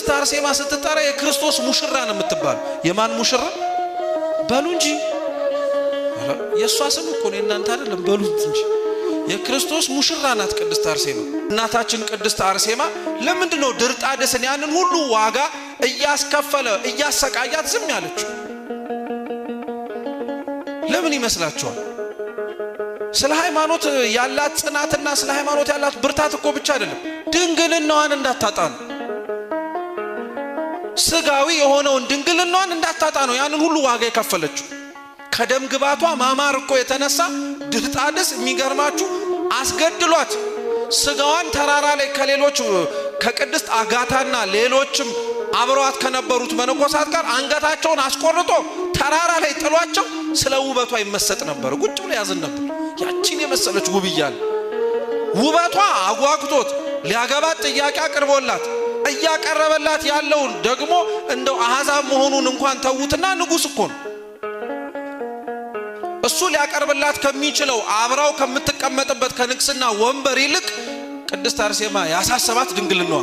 ቅድስት አርሴማ ስትጠራ የክርስቶስ ሙሽራ ነው የምትባል። የማን ሙሽራ በሉ እንጂ የሷ ስም እኮ ነው እናንተ አይደለም በሉት እንጂ የክርስቶስ ሙሽራ ናት ቅድስት አርሴማ። እናታችን ቅድስት አርሴማ ለምንድነው ድርጣድስን ያንን ሁሉ ዋጋ እያስከፈለ እያሰቃያት ዝም ያለችው? ለምን ይመስላችኋል? ስለ ሃይማኖት ያላት ጽናትና ስለ ሃይማኖት ያላት ብርታት እኮ ብቻ አይደለም፣ ድንግልናዋን እንዳታጣ ነው። ስጋዊ የሆነውን ድንግልናዋን እንዳታጣ ነው ያንን ሁሉ ዋጋ የከፈለችው። ከደም ግባቷ ማማር እኮ የተነሳ ድርጣድስ የሚገርማችሁ አስገድሏት ስጋዋን ተራራ ላይ ከሌሎች ከቅድስት አጋታና ሌሎችም አብረዋት ከነበሩት መነኮሳት ጋር አንገታቸውን አስቆርጦ ተራራ ላይ ጥሏቸው ስለ ውበቷ ይመሰጥ ነበር። ቁጭ ብሎ ያዝን ነበር። ያቺን የመሰለች ውብ እያለ ውበቷ አጓግቶት ሊያገባት ጥያቄ አቅርቦላት እያቀረበላት ያለውን ደግሞ እንደው አሕዛብ መሆኑን እንኳን ተውትና ንጉሥ እኮ ነው። እሱ ሊያቀርብላት ከሚችለው አብራው ከምትቀመጥበት ከንግስና ወንበር ይልቅ ቅድስት አርሴማ ያሳሰባት ድንግልናዋ